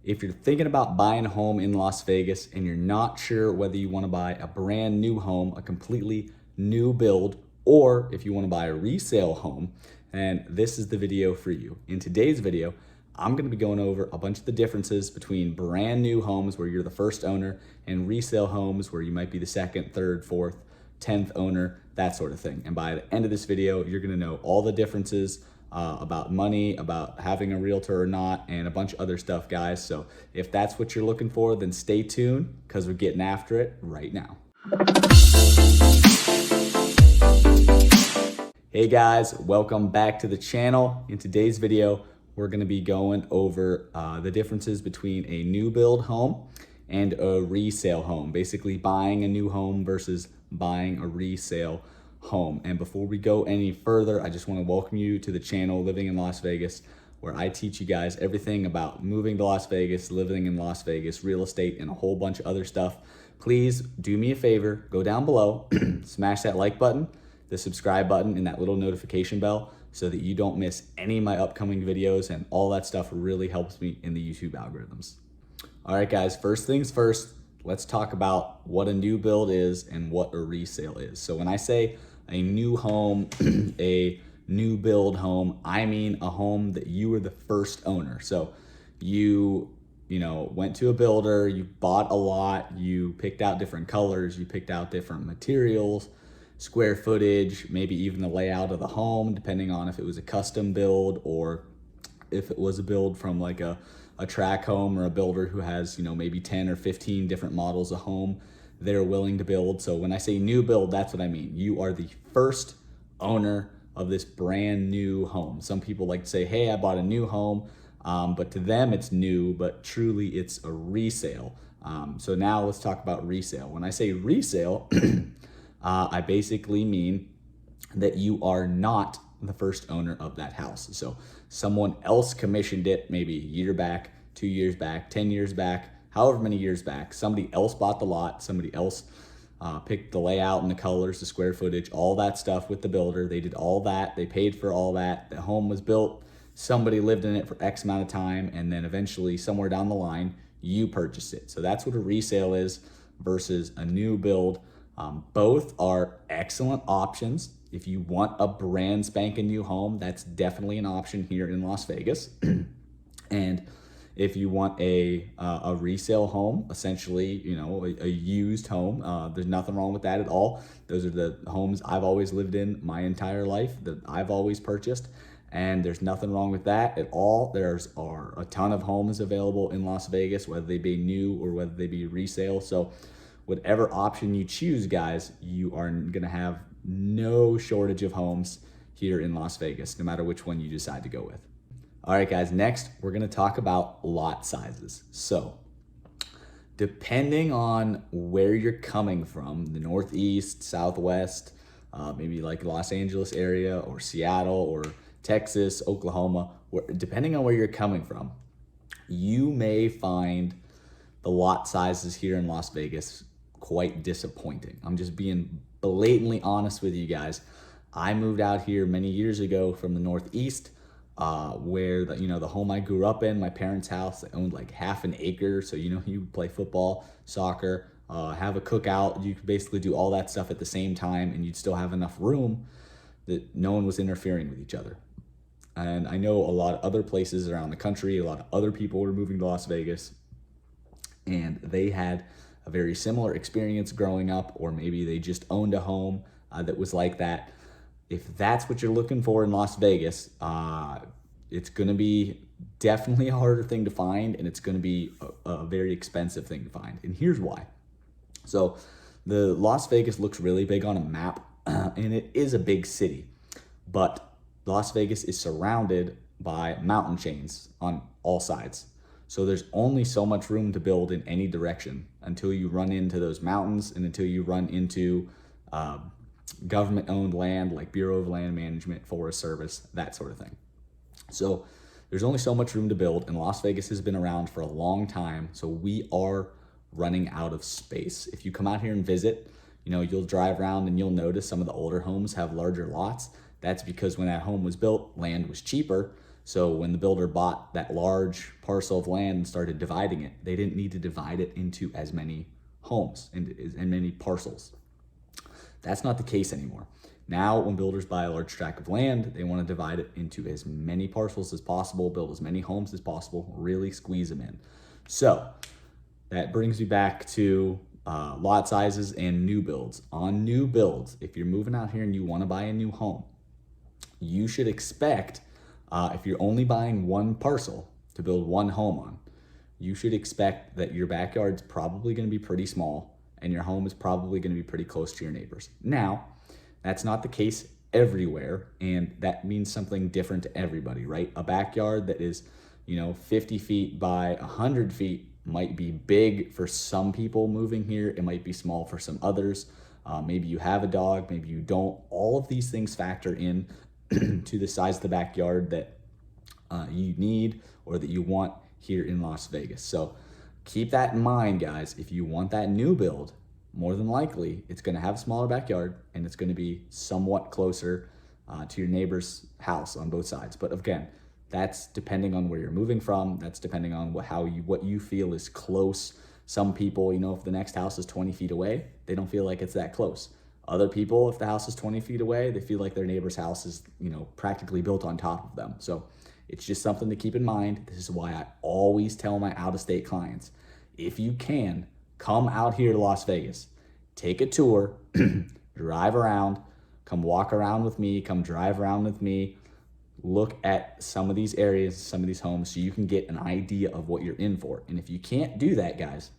If you're thinking about buying a home in Las Vegas and you're not sure whether you want to buy a brand new home, a completely new build, or if you want to buy a resale home, and this is the video for you. In today's video, I'm going to be going over a bunch of the differences between brand new homes where you're the first owner and resale homes where you might be the second, third, fourth, 10th owner, that sort of thing. And by the end of this video, you're going to know all the differences about money, about having a realtor or not, and a bunch of other stuff, guys. So if that's what you're looking for, then stay tuned because we're getting after it right now. Hey guys, welcome back to the channel. In today's video, we're going to be going over the differences between a new build home and a resale home. Basically buying a new home versus buying a resale home. And before we go any further, I just want to welcome you to the channel Living in Las Vegas, where I teach you guys everything about moving to Las Vegas, living in Las Vegas, real estate, and a whole bunch of other stuff. Please do me a favor, go down below, smash that like button, the subscribe button, and that little notification bell so that you don't miss any of my upcoming videos, and all that stuff really helps me in the YouTube algorithms. All right, guys, first things first, let's talk about what a new build is and what a resale is. So when I say a new home, a new build home, I mean a home that you were the first owner. So you went to a builder, you bought a lot, you picked out different colors, you picked out different materials, square footage, maybe even the layout of the home, depending on if it was a custom build or if it was a build from like a track home or a builder who has, maybe 10 or 15 different models of home they're willing to build. So when I say new build, that's what I mean. You are the first owner of this brand new home. Some people like to say, hey, I bought a new home, but to them it's new, but truly it's a resale. So now let's talk about resale. When I say resale, I basically mean that you are not the first owner of that house. So someone else commissioned it maybe a year back, 2 years back, 10 years back, however many years back. Somebody else bought the lot, somebody else picked the layout and the colors, the square footage, all that stuff with the builder. They did all that, they paid for all that. The home was built, somebody lived in it for X amount of time, and then eventually somewhere down the line, you purchased it. So that's what a resale is versus a new build. Both are excellent options. If you want a brand spanking new home, that's definitely an option here in Las Vegas. And if you want a resale home, essentially, a used home, there's nothing wrong with that at all. Those are the homes I've always lived in my entire life, that I've always purchased, and there's nothing wrong with that at all. Are a ton of homes available in Las Vegas, whether they be new or whether they be resale. So whatever option you choose, guys, you are gonna have no shortage of homes here in Las Vegas, no matter which one you decide to go with. All right, guys, next we're gonna talk about lot sizes. So depending on where you're coming from, the Northeast, Southwest, maybe like Los Angeles area or Seattle or Texas, Oklahoma, depending on where you're coming from, you may find the lot sizes here in Las Vegas quite disappointing. I'm just being blatantly honest with you guys. I moved out here many years ago from the Northeast, where the home I grew up in, my parents' house, they owned like half an acre. So you play football, soccer, have a cookout. You could basically do all that stuff at the same time, and you'd still have enough room that no one was interfering with each other. And I know a lot of other places around the country, a lot of other people were moving to Las Vegas, and they had a very similar experience growing up, or maybe they just owned a home that was like that. If that's what you're looking for in Las Vegas, it's going to be definitely a harder thing to find, and it's going to be a very expensive thing to find. And here's why. So the Las Vegas looks really big on a map, and it is a big city, but Las Vegas is surrounded by mountain chains on all sides. So there's only so much room to build in any direction until you run into those mountains and until you run into government-owned land like Bureau of Land Management, Forest Service, that sort of thing. So there's only so much room to build, and Las Vegas has been around for a long time, so we are running out of space. If you come out here and visit, you'll drive around and you'll notice some of the older homes have larger lots. That's because when that home was built, land was cheaper, So when the builder bought that large parcel of land and started dividing it, they didn't need to divide it into as many homes and many parcels. That's not the case anymore. Now, when builders buy a large tract of land, they want to divide it into as many parcels as possible, build as many homes as possible, really squeeze them in. So that brings me back to lot sizes and new builds. On new builds, if you're moving out here and you want to buy a new home, you should expect, if you're only buying one parcel to build one home on, you should expect that your backyard's probably going to be pretty small and your home is probably going to be pretty close to your neighbors. Now, that's not the case everywhere, and that means something different to everybody, right? A backyard that is, 50 feet by 100 feet might be big for some people moving here. It might be small for some others. Maybe you have a dog, maybe you don't. All of these things factor in to the size of the backyard that you need or that you want here in Las Vegas. So keep that in mind, guys. If you want that new build, more than likely it's going to have a smaller backyard and it's going to be somewhat closer to your neighbor's house on both sides. But again, that's depending on where you're moving from. That's depending on what you feel is close. Some people, if the next house is 20 feet away, they don't feel like it's that close. Other people, if the house is 20 feet away, they feel like their neighbor's house is, practically built on top of them. So it's just something to keep in mind. This is why I always tell my out-of-state clients, if you can, come out here to Las Vegas, take a tour, drive around, come walk around with me, come drive around with me, look at some of these areas, some of these homes, so you can get an idea of what you're in for. And if you can't do that, guys,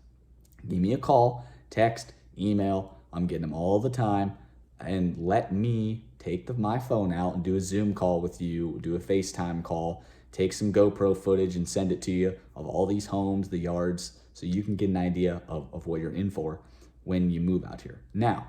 give me a call, text, email. I'm getting them all the time. And let me take my phone out and do a Zoom call with you, do a FaceTime call, take some GoPro footage and send it to you of all these homes, the yards, so you can get an idea of what you're in for when you move out here. Now,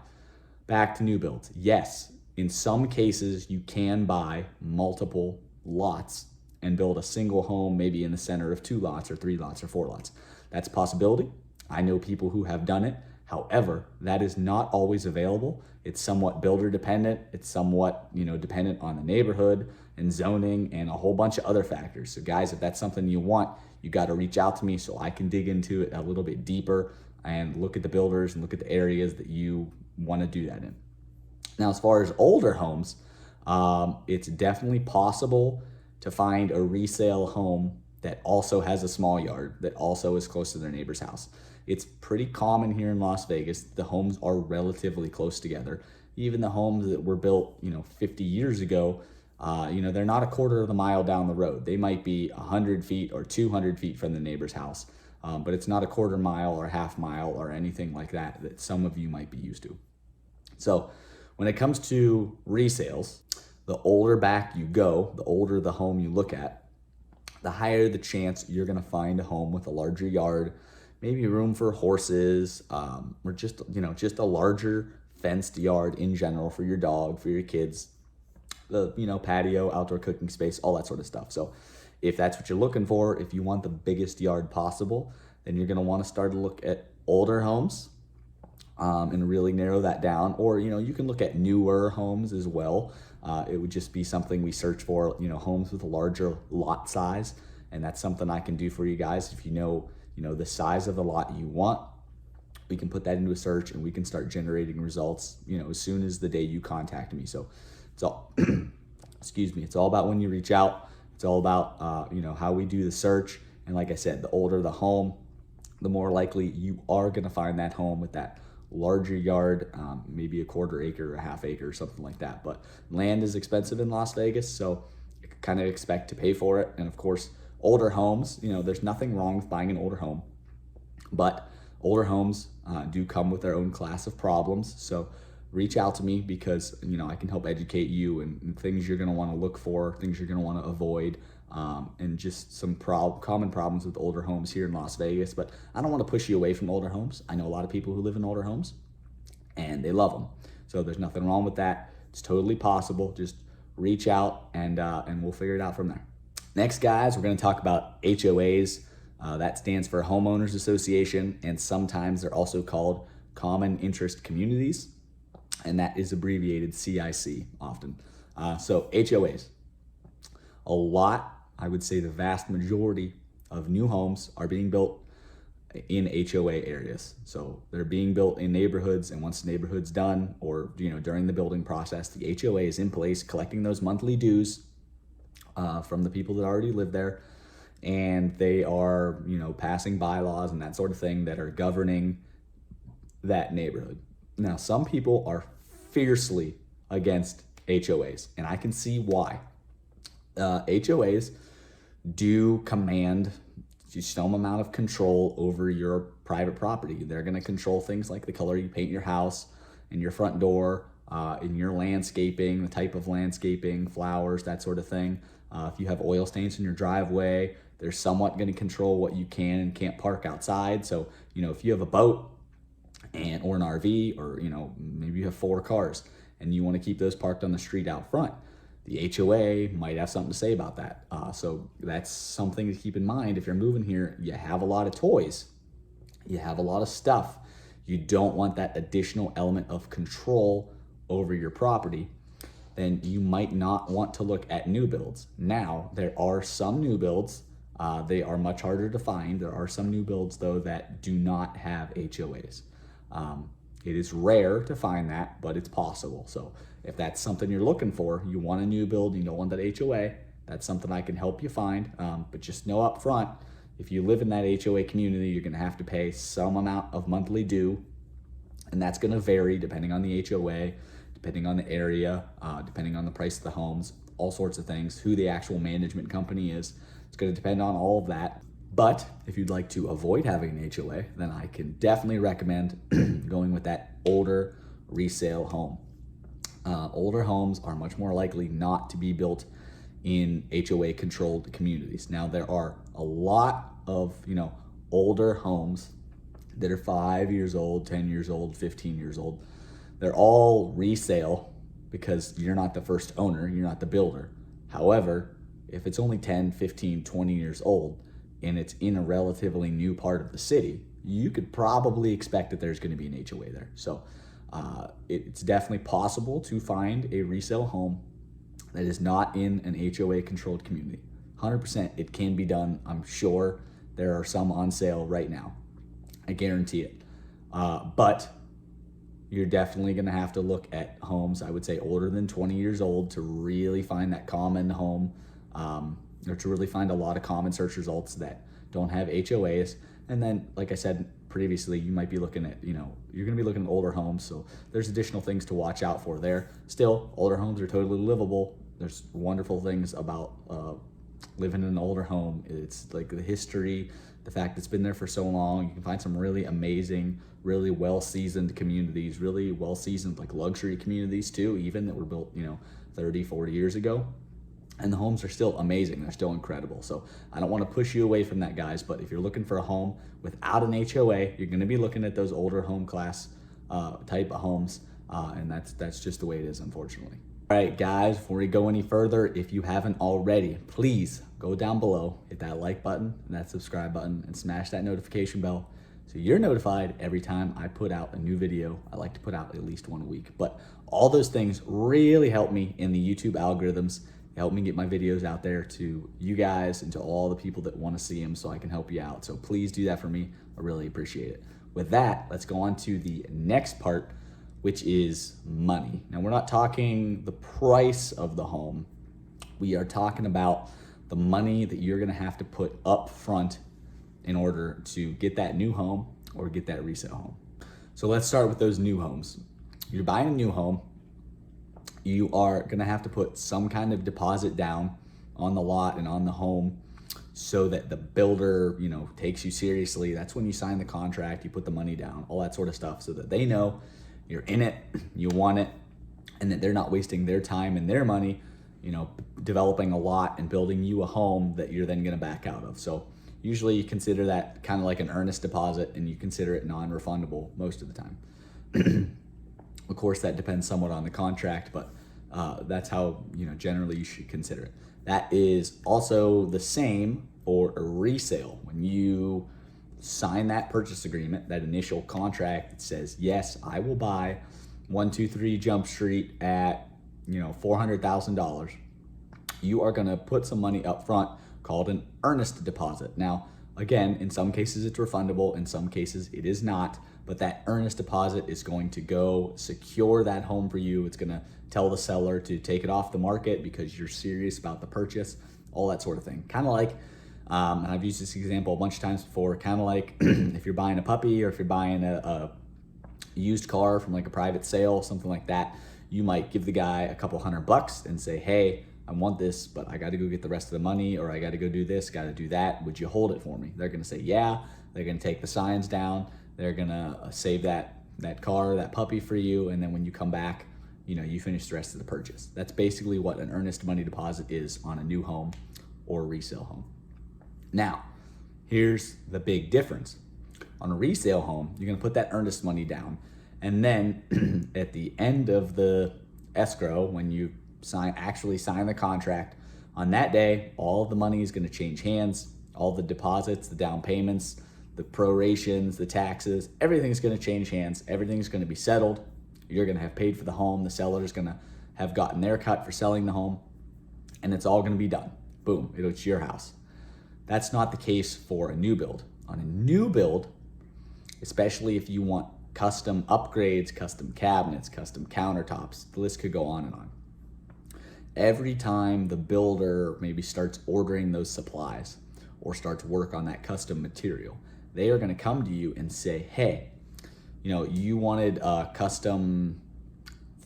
back to new builds. Yes, in some cases, you can buy multiple lots and build a single home, maybe in the center of 2 lots or 3 lots or 4 lots. That's a possibility. I know people who have done it. However, that is not always available. It's somewhat builder dependent. It's somewhat, dependent on the neighborhood and zoning and a whole bunch of other factors. So guys, if that's something you want, you got to reach out to me so I can dig into it a little bit deeper and look at the builders and look at the areas that you want to do that in. Now, as far as older homes, it's definitely possible to find a resale home that also has a small yard, that also is close to their neighbor's house. It's pretty common here in Las Vegas. The homes are relatively close together. Even the homes that were built, 50 years ago, they're not a quarter of a mile down the road. They might be 100 feet or 200 feet from the neighbor's house, but it's not a quarter mile or a half mile or anything like that some of you might be used to. So when it comes to resales, the older back you go, the older the home you look at, the higher the chance you're going to find a home with a larger yard, maybe room for horses, or just a larger fenced yard in general for your dog, for your kids, the patio, outdoor cooking space, all that sort of stuff. So if that's what you're looking for, if you want the biggest yard possible, then you're going to want to start to look at older homes and really narrow that down. Or you can look at newer homes as well. It would just be something we search for, homes with a larger lot size, and that's something I can do for you guys. If you know the size of the lot you want, we can put that into a search and we can start generating results, as soon as the day you contact me. So it's all, excuse me, it's all about when you reach out. It's all about, how we do the search. And like I said, the older the home, the more likely you are going to find that home with that larger yard, maybe a quarter acre or a half acre or something like that. But land is expensive in Las Vegas, so you kind of expect to pay for it. And of course, older homes, there's nothing wrong with buying an older home, but older homes do come with their own class of problems. So reach out to me because, I can help educate you and things you're going to want to look for, things you're going to want to avoid, and just some common problems with older homes here in Las Vegas. But I don't want to push you away from older homes. I know a lot of people who live in older homes and they love them. So there's nothing wrong with that. It's totally possible. Just reach out and we'll figure it out from there. Next, guys, we're going to talk about HOAs. That stands for Homeowners Association, and sometimes they're also called Common Interest Communities, and that is abbreviated CIC often. So HOAs. A lot I would say the vast majority of new homes are being built in HOA areas. So they're being built in neighborhoods, and once the neighborhood's done, or during the building process, the HOA is in place collecting those monthly dues from the people that already live there, and they are passing bylaws and that sort of thing that are governing that neighborhood. Now, some people are fiercely against HOAs, and I can see why. HOAs do command some amount of control over your private property. They're going to control things like the color you paint your house and your front door, in your landscaping, the type of landscaping, flowers, that sort of thing. If you have oil stains in your driveway, they're somewhat going to control what you can and can't park outside. So, if you have a boat or an RV, or maybe you have 4 cars and you want to keep those parked on the street out front, the HOA might have something to say about that. So that's something to keep in mind. If you're moving here, you have a lot of toys, you have a lot of stuff. You don't want that additional element of control over your property. Then you might not want to look at new builds. Now, there are some new builds. They are much harder to find. There are some new builds, though, that do not have HOAs. It is rare to find that, but it's possible. So if that's something you're looking for, you want a new build, you don't want that HOA, that's something I can help you find. But just know up front, if you live in that HOA community, you're going to have to pay some amount of monthly due, and that's going to vary depending on the HOA, depending on the area, depending on the price of the homes, all sorts of things, who the actual management company is. It's going to depend on all of that. But if you'd like to avoid having an HOA, then I can definitely recommend going with that older resale home. Older homes are much more likely not to be built in HOA controlled communities. Now, there are a lot of older homes that are 5 years old, 10 years old, 15 years old. They're all resale because you're not the first owner, you're not the builder. However, if it's only 10, 15, 20 years old and it's in a relatively new part of the city, you could probably expect that there's going to be an HOA there. So it's definitely possible to find a resale home that is not in an HOA controlled community. 100% it can be done. I'm sure there are some on sale right now. I guarantee it. But you're definitely going to have to look at homes, I would say, older than 20 years old to really find that common home, or to really find a lot of common search results that don't have HOAs. And then, like I said previously, you might be looking at, you're going to be looking at older homes. So there's additional things to watch out for there. Still, older homes are totally livable. There's wonderful things about living in an older home. It's like the history, the fact it's been there for so long. You can find some really amazing, really well-seasoned communities, really well-seasoned like luxury communities too, even that were built 30, 40 years ago. And the homes are still amazing. They're still incredible. So I don't want to push you away from that, guys, but if you're looking for a home without an HOA, you're going to be looking at those older home class type of homes. And that's just the way it is, unfortunately. All right, guys, before we go any further, if you haven't already, please go down below, hit that like button and that subscribe button, and smash that notification bell so you're notified every time I put out a new video. I like to put out at least one a week, but all those things really help me in the YouTube algorithms. Help me get my videos out there to you guys and to all the people that want to see them, so I can help you out. So please do that for me. I really appreciate it. With that, let's go on to the next part, which is money. Now, we're not talking the price of the home. We are talking about the money that you're going to have to put up front in order to get that new home or get that resale home. So let's start with those new homes. You're buying a new home. You are going to have to put some kind of deposit down on the lot and on the home so that the builder, takes you seriously. That's when you sign the contract, you put the money down, all that sort of stuff, so that they know you're in it, you want it, and that they're not wasting their time and their money, developing a lot and building you a home that you're then going to back out of. So usually you consider that kind of like an earnest deposit, and you consider it non-refundable most of the time. Of course, that depends somewhat on the contract, but that's how generally you should consider it. That is also the same for a resale. When you sign that purchase agreement, that initial contract that says, yes, I will buy 123 Jump Street at $400,000, you are going to put some money up front called an earnest deposit. Now, again, in some cases it's refundable, in some cases it is not, but that earnest deposit is going to go secure that home for you. It's going to tell the seller to take it off the market because you're serious about the purchase, all that sort of thing. Kind of like, and I've used this example a bunch of times before, kind of like if you're buying a puppy or if you're buying a used car from like a private sale, something like that, you might give the guy a couple $100 and say, hey, I want this, but I got to go get the rest of the money, or I got to go do this, got to do that. Would you hold it for me? They're going to say, yeah. They're going to take the signs down. They're going to save that car, that puppy for you. And then when you come back, you finish the rest of the purchase. That's basically what an earnest money deposit is on a new home or a resale home. Now, here's the big difference. On a resale home, you're going to put that earnest money down. And then at the end of the escrow, when you actually sign the contract, on that day, all of the money is going to change hands. All the deposits, the down payments, the prorations, the taxes, everything's going to change hands. Everything's going to be settled. You're going to have paid for the home. The seller's going to have gotten their cut for selling the home, and it's all going to be done. Boom, it's your house. That's not the case for a new build. On a new build, especially if you want custom upgrades, custom cabinets, custom countertops, the list could go on and on. Every time the builder maybe starts ordering those supplies or starts work on that custom material, they are going to come to you and say, hey, you wanted custom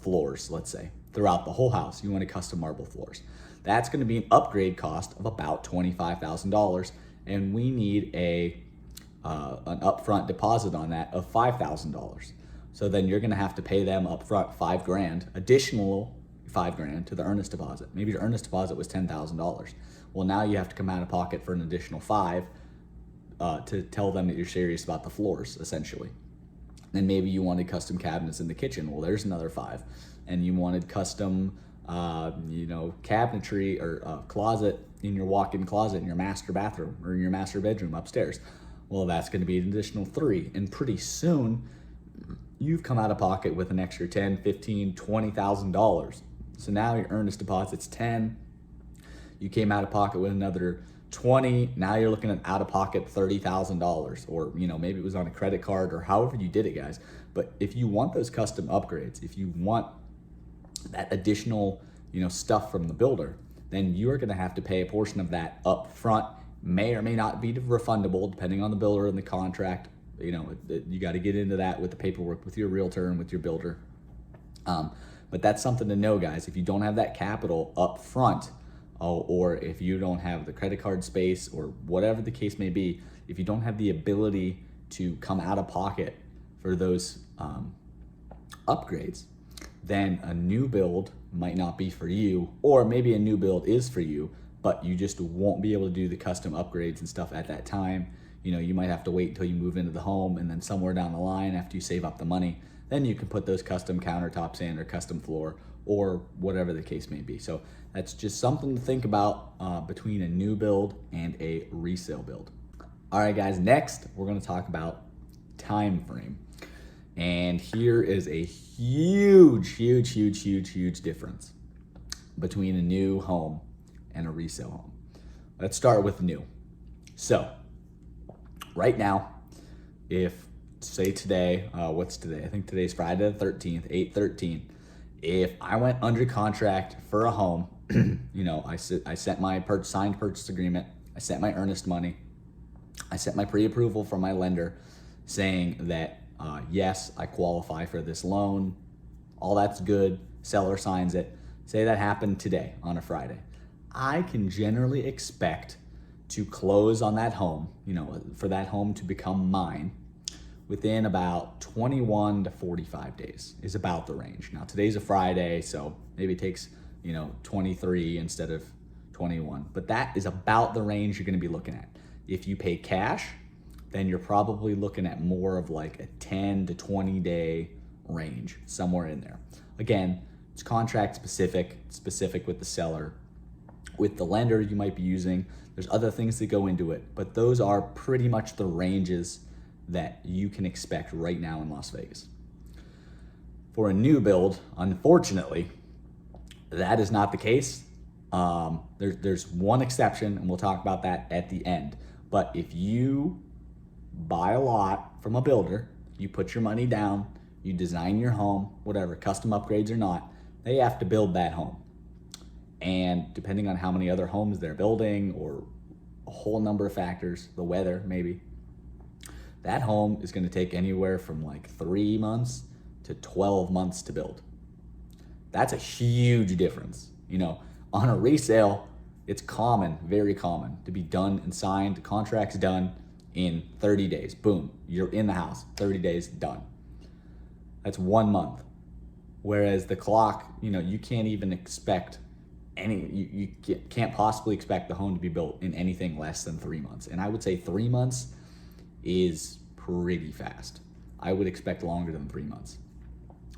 floors, let's say, throughout the whole house. You wanted custom marble floors. That's going to be an upgrade cost of about $25,000, and we need an upfront deposit on that of $5,000. So then you're going to have to pay them upfront $5,000, additional $5,000 to the earnest deposit. Maybe your earnest deposit was $10,000. Well, now you have to come out of pocket for an additional $5,000 to tell them that you're serious about the floors, essentially. And maybe you wanted custom cabinets in the kitchen. Well, there's another $5,000. And you wanted custom, cabinetry or closet in your walk-in closet in your master bathroom or in your master bedroom upstairs. Well, that's going to be an additional $3,000. And pretty soon, you've come out of pocket with an extra $10,000, $15,000, $20,000. So now your earnest deposit's $10,000. You came out of pocket with another $20,000. Now you're looking at out of pocket $30,000, or maybe it was on a credit card, or however you did it, guys. But if you want those custom upgrades, if you want that additional stuff from the builder, then you are going to have to pay a portion of that up front. May or may not be refundable depending on the builder and the contract. You got to get into that with the paperwork with your realtor and with your builder. But that's something to know, guys. If you don't have that capital up front, or if you don't have the credit card space, or whatever the case may be, if you don't have the ability to come out of pocket for those upgrades, then a new build might not be for you, or maybe a new build is for you, but you just won't be able to do the custom upgrades and stuff at that time. You might have to wait until you move into the home, and then somewhere down the line, after you save up the money, then you can put those custom countertops in, or custom floor, or whatever the case may be. So that's just something to think about between a new build and a resale build. All right, guys, next we're going to talk about time frame. And here is a huge difference between a new home and a resale home. Let's start with new. So right now, if say today, what's today? I think today's Friday the 13th, 8/13. If I went under contract for a home, I sent my signed purchase agreement, I sent my earnest money, I sent my pre-approval from my lender saying that yes, I qualify for this loan. All that's good. Seller signs it. Say that happened today on a Friday. I can generally expect to close on that home, for that home to become mine within about 21 to 45 days is about the range. Now today's a Friday, so maybe it takes, 23 instead of 21, but that is about the range you're gonna be looking at. If you pay cash, then you're probably looking at more of like a 10 to 20 day range, somewhere in there. Again, it's contract specific with the seller. With the lender you might be using, there's other things that go into it, but those are pretty much the ranges that you can expect right now in Las Vegas. For a new build, unfortunately, that is not the case. There's one exception, and we'll talk about that at the end. But if you buy a lot from a builder, you put your money down, you design your home, whatever, custom upgrades or not, they have to build that home. And depending on how many other homes they're building or a whole number of factors, the weather maybe, that home is going to take anywhere from like 3 months to 12 months to build. That's a huge difference. On a resale, it's common, very common, to be done and signed, contracts done in 30 days. Boom, you're in the house, 30 days, done. That's 1 month. Whereas the clock, you can't even expect you can't possibly expect the home to be built in anything less than 3 months. And I would say 3 months is pretty fast. I would expect longer than 3 months.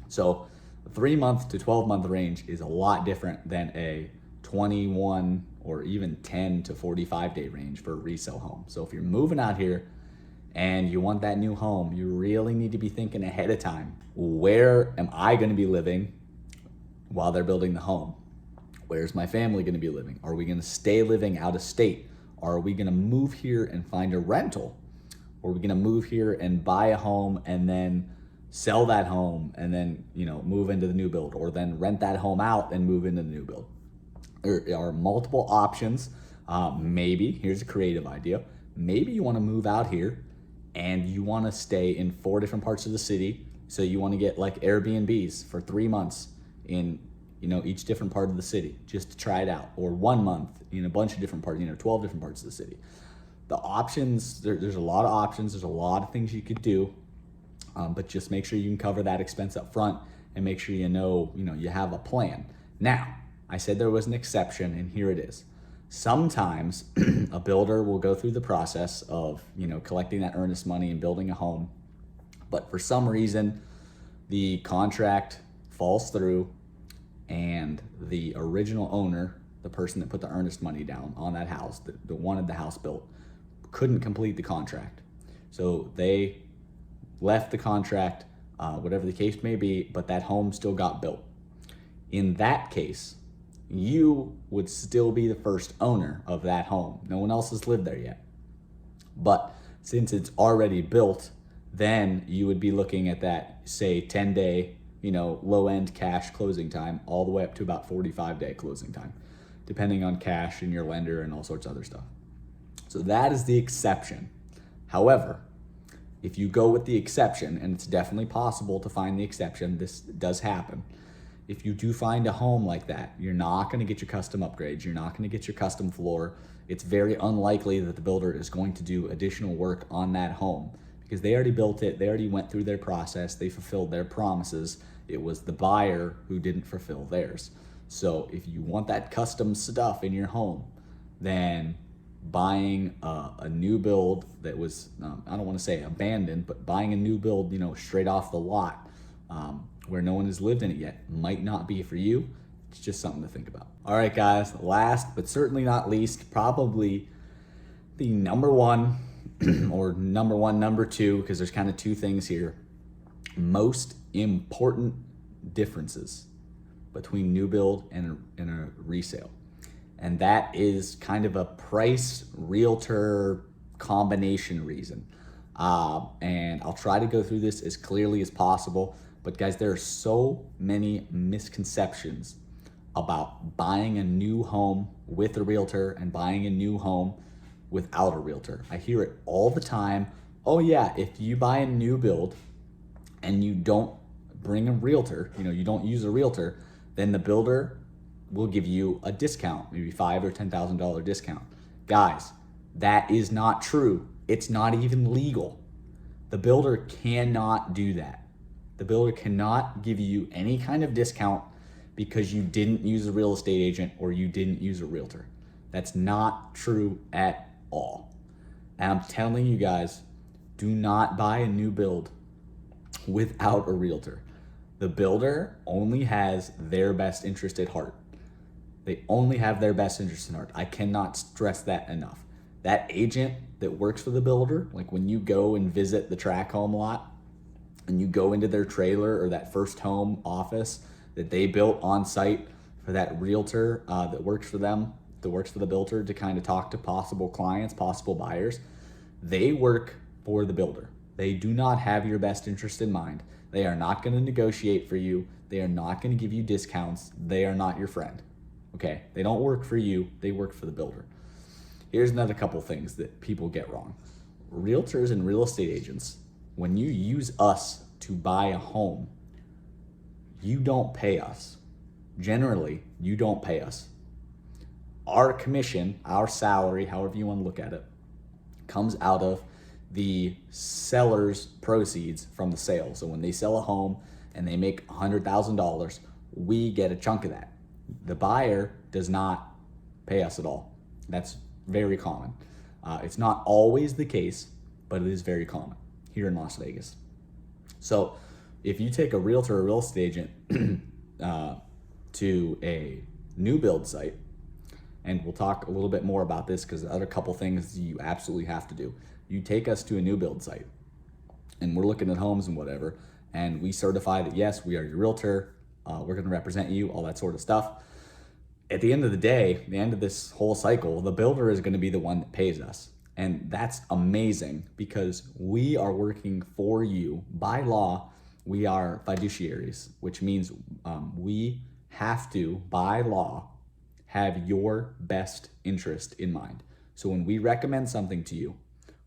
So a 3 month to 12 month range is a lot different than a 21 or even 10 to 45 day range for a resale home. So if you're moving out here and you want that new home, you really need to be thinking ahead of time. Where am I going to be living while they're building the home? Where's my family going to be living? Are we going to stay living out of state? Are we going to move here and find a rental? Or are we going to move here and buy a home and then sell that home and then, move into the new build, or then rent that home out and move into the new build? There are multiple options. Maybe, here's a creative idea. Maybe you want to move out here and you want to stay in 4 different parts of the city. So you want to get like Airbnbs for 3 months in each different part of the city just to try it out, or 1 month in a bunch of different parts, 12 different parts of the city. The options, there's a lot of options. There's a lot of things you could do, but just make sure you can cover that expense up front and make sure you have a plan. Now, I said there was an exception, and here it is. Sometimes a builder will go through the process of, collecting that earnest money and building a home, but for some reason, the contract falls through and the original owner, the person that put the earnest money down on that house, that wanted the house built, couldn't complete the contract. So they left the contract, whatever the case may be, but that home still got built. In that case, you would still be the first owner of that home. No one else has lived there yet. But since it's already built, then you would be looking at that, say, 10-day, low-end cash closing time, all the way up to about 45-day closing time, depending on cash and your lender and all sorts of other stuff. So that is the exception. However, if you go with the exception, and it's definitely possible to find the exception, this does happen. If you do find a home like that, you're not going to get your custom upgrades. You're not going to get your custom floor. It's very unlikely that the builder is going to do additional work on that home because they already built it. They already went through their process. They fulfilled their promises. It was the buyer who didn't fulfill theirs. So if you want that custom stuff in your home, then buying a new build that was, I don't want to say abandoned, but buying a new build, straight off the lot, where no one has lived in it yet, might not be for you. It's just something to think about. All right, guys, last but certainly not least, probably the number one or number two, because there's kind of two things here, most important differences between new build and a resale. And that is kind of a price realtor combination reason. And I'll try to go through this as clearly as possible. But guys, there are so many misconceptions about buying a new home with a realtor and buying a new home without a realtor. I hear it all the time. Oh yeah, if you buy a new build and you don't bring a realtor, you don't use a realtor, then the builder will give you a discount, maybe $5,000 or $10,000 discount. Guys, that is not true. It's not even legal. The builder cannot do that. The builder cannot give you any kind of discount because you didn't use a real estate agent or you didn't use a realtor. That's not true at all. And I'm telling you guys, do not buy a new build without a realtor. The builder only has their best interest at heart. They only have their best interest in heart. I cannot stress that enough. That agent that works for the builder, like when you go and visit the track home lot and you go into their trailer or that first home office that they built on site for that realtor that works for them, that works for the builder to kind of talk to possible clients, possible buyers. They work for the builder. They do not have your best interest in mind. They are not going to negotiate for you. They are not going to give you discounts. They are not your friend. Okay? They don't work for you. They work for the builder. Here's another couple things that people get wrong. Realtors and real estate agents, when you use us to buy a home, you don't pay us. Generally, you don't pay us. Our commission, our salary, however you want to look at it, comes out of the seller's proceeds from the sale. So when they sell a home and they make $100,000, we get a chunk of that. The buyer does not pay us at all. That's very common. It's not always the case, but it is very common here in Las Vegas. So if you take a realtor or real estate agent to a new build site, and we'll talk a little bit more about this because the other couple things you absolutely have to do. You take us to a new build site and we're looking at homes and whatever, and we certify that yes, we are your realtor, we're gonna represent you, all that sort of stuff. At the end of the day, the end of this whole cycle, the builder is gonna be the one that pays us. And that's amazing because we are working for you. By law, we are fiduciaries, which means we have to, by law, have your best interest in mind. So when we recommend something to you,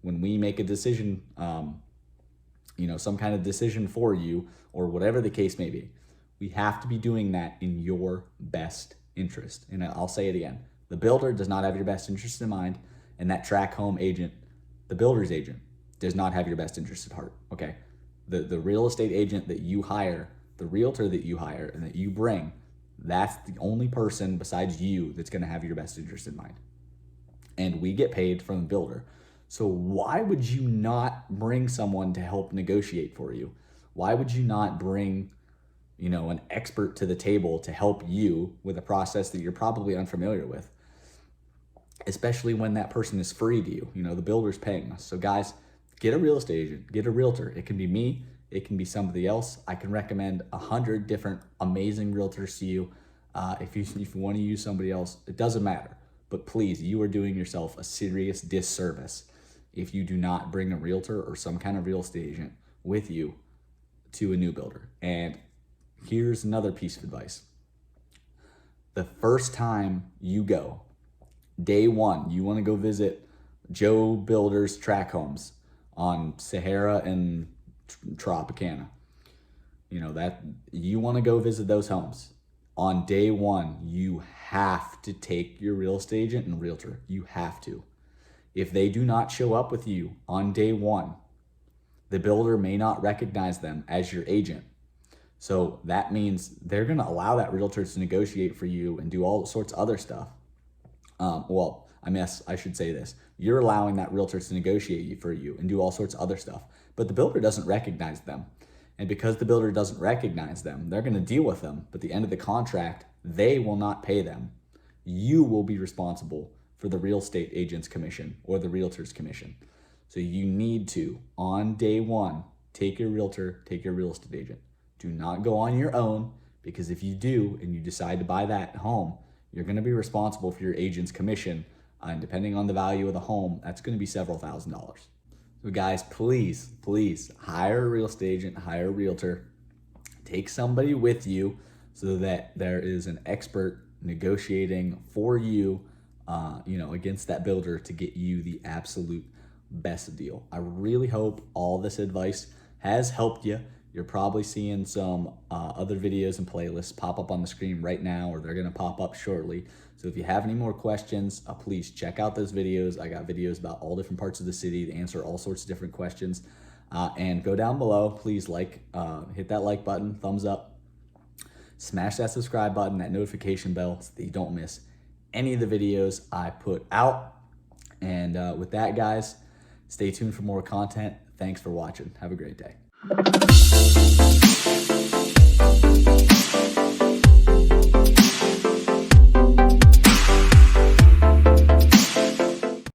when we make a decision, some kind of decision for you or whatever the case may be, we have to be doing that in your best interest. And I'll say it again, the builder does not have your best interest in mind, and that track home agent, the builder's agent, does not have your best interest at heart, okay? The real estate agent that you hire, the realtor that you hire and that you bring, that's the only person besides you that's gonna have your best interest in mind. And we get paid from the builder. So why would you not bring someone to help negotiate for you? Why would you not bring, an expert to the table to help you with a process that you're probably unfamiliar with? Especially when that person is free to you. The builder's paying us. So guys, get a real estate agent, get a realtor. It can be me, it can be somebody else. I can recommend 100 different amazing realtors to you. If you want to use somebody else, it doesn't matter. But please, you are doing yourself a serious disservice if you do not bring a realtor or some kind of real estate agent with you to a new builder. And here's another piece of advice. The first time you go, day one, you want to go visit Joe Builder's track homes on Sahara and Tropicana. That you want to go visit those homes. On day one, you have to take your real estate agent and realtor. You have to. If they do not show up with you on day one, the builder may not recognize them as your agent. So that means they're going to allow that realtor to negotiate for you and do all sorts of other stuff. I should say this. You're allowing that realtor to negotiate for you and do all sorts of other stuff, but the builder doesn't recognize them. And because the builder doesn't recognize them, they're going to deal with them. But at the end of the contract, they will not pay them. You will be responsible for the real estate agent's commission or the realtor's commission. So you need to, on day one, take your realtor, take your real estate agent. Do not go on your own, because if you do and you decide to buy that home, you're going to be responsible for your agent's commission. And depending on the value of the home, that's going to be several $1,000s. So guys, please hire a real estate agent, hire a realtor, take somebody with you so that there is an expert negotiating for you, against that builder to get you the absolute best deal. I really hope all this advice has helped you. You're probably seeing some other videos and playlists pop up on the screen right now, or they're gonna pop up shortly. So if you have any more questions, please check out those videos. I got videos about all different parts of the city to answer all sorts of different questions. And go down below, please hit that like button, thumbs up, smash that subscribe button, that notification bell so that you don't miss any of the videos I put out. And with that, guys, stay tuned for more content. Thanks for watching. Have a great day.